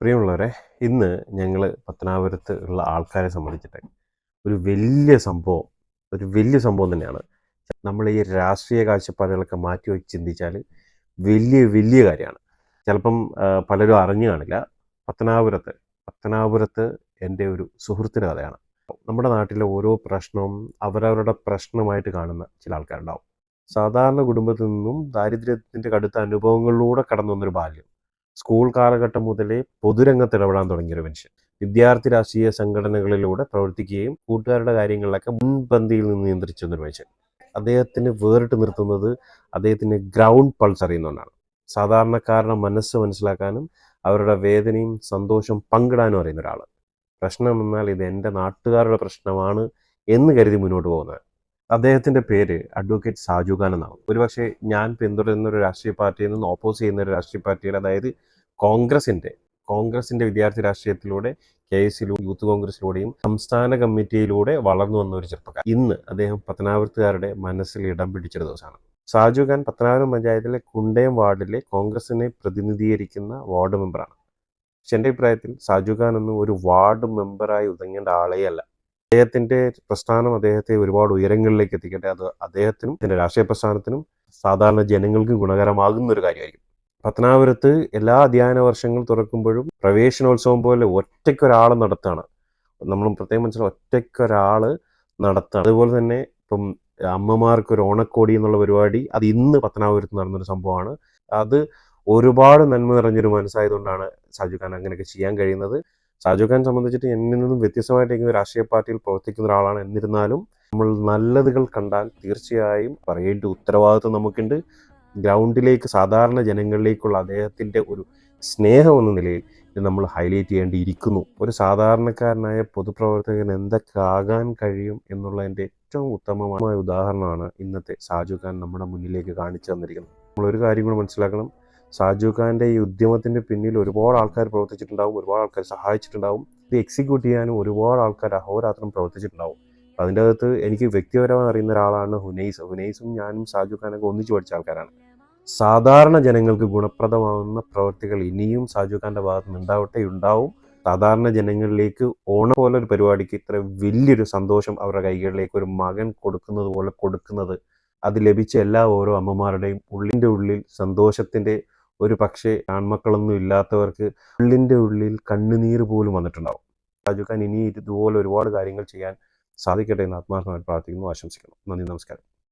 പ്രിയമുള്ളവരെ, ഇന്ന് ഞങ്ങൾ പത്തനാപുരത്ത് ഉള്ള ആൾക്കാരെ സംബന്ധിച്ചിട്ട് ഒരു വലിയ സംഭവം ഒരു വലിയ സംഭവം തന്നെയാണ്. നമ്മൾ ഈ രാഷ്ട്രീയ കാഴ്ചപ്പാടുകളൊക്കെ മാറ്റി വെച്ച് ചിന്തിച്ചാൽ വലിയ വലിയ കാര്യമാണ്. ചിലപ്പം പലരും അറിഞ്ഞു കാണില്ല. പത്തനാപുരത്ത് പത്തനാപുരത്ത് എൻ്റെ ഒരു സുഹൃത്തിൻ്റെ കഥയാണ്. നമ്മുടെ നാട്ടിലെ ഓരോ പ്രശ്നവും അവരവരുടെ പ്രശ്നമായിട്ട് കാണുന്ന ചില ആൾക്കാരുണ്ടാവും. സാധാരണ കുടുംബത്തിൽ നിന്നും ദാരിദ്ര്യത്തിൻ്റെ കടുത്ത അനുഭവങ്ങളിലൂടെ കടന്നു വന്നൊരു ബാല്യം, സ്കൂൾ കാലഘട്ടം മുതലേ പൊതുരംഗത്ത് ഇടപെടാൻ തുടങ്ങിയൊരു മനുഷ്യൻ, വിദ്യാർത്ഥി രാഷ്ട്രീയ സംഘടനകളിലൂടെ പ്രവർത്തിക്കുകയും കൂട്ടുകാരുടെ കാര്യങ്ങളിലൊക്കെ മുൻപന്തിയിൽ നിന്ന് നിയന്ത്രിച്ചിരുന്നൊരു മനുഷ്യൻ. അദ്ദേഹത്തിന് വേറിട്ട് നിർത്തുന്നത് അദ്ദേഹത്തിന് ഗ്രൗണ്ട് പൾസ് അറിയുന്നതുകൊണ്ടാണ്. സാധാരണക്കാരുടെ മനസ്സ് മനസ്സിലാക്കാനും അവരുടെ വേദനയും സന്തോഷവും പങ്കിടാനും അറിയുന്ന ഒരാൾ. പ്രശ്നം എന്നാൽ ഇത് എൻ്റെ നാട്ടുകാരുടെ പ്രശ്നമാണ് എന്ന് കരുതി മുന്നോട്ട് പോകുന്നത്. അദ്ദേഹത്തിൻ്റെ പേര് അഡ്വക്കേറ്റ് സാജു ഖാൻ എന്നാണ്. ഒരുപക്ഷെ ഞാൻ പിന്തുടരുന്ന ഒരു രാഷ്ട്രീയ പാർട്ടിയിൽ നിന്ന് ഓപ്പോസ് ചെയ്യുന്ന ഒരു രാഷ്ട്രീയ പാർട്ടിയുടെ, അതായത് കോൺഗ്രസിൻ്റെ വിദ്യാർത്ഥി രാഷ്ട്രീയത്തിലൂടെ KS യൂത്ത് കോൺഗ്രസിലൂടെയും സംസ്ഥാന കമ്മിറ്റിയിലൂടെ വളർന്നു വന്ന ഒരു ചെറുപ്പക്കാരൻ. ഇന്ന് അദ്ദേഹം പത്തനാപുരത്തുകാരുടെ മനസ്സിൽ ഇടം പിടിച്ചൊരു ദിവസമാണ്. സാജു ഖാൻ പത്തനാപുരം പഞ്ചായത്തിലെ കുണ്ടയം വാർഡിലെ കോൺഗ്രസിനെ പ്രതിനിധീകരിക്കുന്ന വാർഡ് മെമ്പറാണ്. പക്ഷെ എൻ്റെ അഭിപ്രായത്തിൽ സാജു ഖാൻ ഒന്നും ഒരു വാർഡ് മെമ്പറായി ഒതുങ്ങേണ്ട ആളേ അല്ല. അദ്ദേഹത്തിൻ്റെ പ്രസ്ഥാനം അദ്ദേഹത്തെ ഒരുപാട് ഉയരങ്ങളിലേക്ക് എത്തിക്കട്ടെ. അത് അദ്ദേഹത്തിനും ഇതിൻ്റെ രാഷ്ട്രീയ പ്രസ്ഥാനത്തിനും സാധാരണ ജനങ്ങൾക്കും ഗുണകരമാകുന്ന ഒരു കാര്യമായിരിക്കും. പത്തനാപുരത്ത് എല്ലാ അധ്യയന വർഷങ്ങൾ തുറക്കുമ്പോഴും പ്രവേശനോത്സവം പോലെ ഒറ്റയ്ക്കൊരാൾ നടത്തുകയാണ്. നമ്മൾ പ്രത്യേകം മനസ്സിലാവും, ഒറ്റയ്ക്കൊരാൾ നടത്തുകയാണ്. അതുപോലെ തന്നെ ഇപ്പം അമ്മമാർക്ക് ഒരു ഓണക്കോടി എന്നുള്ള പരിപാടി, അത് ഇന്ന് പത്തനാപുരത്ത് നടന്നൊരു സംഭവമാണ്. അത് ഒരുപാട് നന്മ നിറഞ്ഞൊരു മനസ്സായതുകൊണ്ടാണ് സാജു ഖാൻ അങ്ങനെയൊക്കെ ചെയ്യാൻ കഴിയുന്നത്. സാജു ഖാൻ സംബന്ധിച്ചിട്ട് എന്നിൽ നിന്നും വ്യത്യസ്തമായിട്ട് രാഷ്ട്രീയ പാർട്ടിയിൽ പ്രവർത്തിക്കുന്ന ഒരാളാണ്. എന്നിരുന്നാലും നമ്മൾ നല്ലതുകൾ കണ്ടാൽ തീർച്ചയായും പറയേണ്ട ഉത്തരവാദിത്വം നമുക്കുണ്ട്. ഗ്രൗണ്ടിലേക്ക്, സാധാരണ ജനങ്ങളിലേക്കുള്ള അദ്ദേഹത്തിൻ്റെ ഒരു സ്നേഹം എന്ന നിലയിൽ ഇത് നമ്മൾ ഹൈലൈറ്റ് ചെയ്യേണ്ടിയിരിക്കുന്നു. ഒരു സാധാരണക്കാരനായ പൊതുപ്രവർത്തകൻ എന്തൊക്കെ ആകാൻ കഴിയും എന്നുള്ളതിൻ്റെ ഏറ്റവും ഉത്തമമായ ഉദാഹരണമാണ് ഇന്നത്തെ സാജു ഖാൻ നമ്മുടെ മുന്നിലേക്ക് കാണിച്ചു തന്നിരിക്കുന്നത്. നമ്മളൊരു കാര്യം കൂടെ മനസ്സിലാക്കണം, സാജു ഖാൻ്റെ ഈ ഉദ്യമത്തിൻ്റെ പിന്നിൽ ഒരുപാട് ആൾക്കാർ പ്രവർത്തിച്ചിട്ടുണ്ടാവും, ഒരുപാട് ആൾക്കാർ സഹായിച്ചിട്ടുണ്ടാവും. ഇത് എക്സിക്യൂട്ട് ചെയ്യാനും ഒരുപാട് ആൾക്കാർ അഹോരാത്രം പ്രവർത്തിച്ചിട്ടുണ്ടാവും. അതിൻ്റെ അകത്ത് എനിക്ക് വ്യക്തിപരമായി അറിയുന്ന ഒരാളാണ് ഹുനൈസും ഞാനും സാജു ഖാനൊക്കെ ഒന്നിച്ച് പഠിച്ച ആൾക്കാരാണ്. സാധാരണ ജനങ്ങൾക്ക് ഗുണപ്രദമാകുന്ന പ്രവർത്തികൾ ഇനിയും സാജു ഖാൻ്റെ ഭാഗത്ത് നിന്ന് ഉണ്ടാവും. സാധാരണ ജനങ്ങളിലേക്ക് ഓണം പോലെ ഒരു പരിപാടിക്ക് ഇത്ര വലിയൊരു സന്തോഷം അവരുടെ കൈകളിലേക്ക് ഒരു മകൻ കൊടുക്കുന്നത് പോലെ കൊടുക്കുന്നത്, അത് ലഭിച്ച എല്ലാ ഓരോ അമ്മമാരുടെയും ഉള്ളിൻ്റെ ഉള്ളിൽ സന്തോഷത്തിൻ്റെ, ഒരു പക്ഷേ ആൺമക്കളൊന്നും ഇല്ലാത്തവർക്ക് ഉള്ളിൻ്റെ ഉള്ളിൽ കണ്ണുനീര് പോലും വന്നിട്ടുണ്ടാവും. സാജു ഖാൻ ഇനി ഇതുപോലെ ഒരുപാട് കാര്യങ്ങൾ ചെയ്യാൻ സാധിക്കട്ടെ എന്ന് ആത്മാർത്ഥമായിട്ട് പ്രാർത്ഥിക്കുന്നു, ആശംസിക്കുന്നു. നന്ദി, നമസ്കാരം.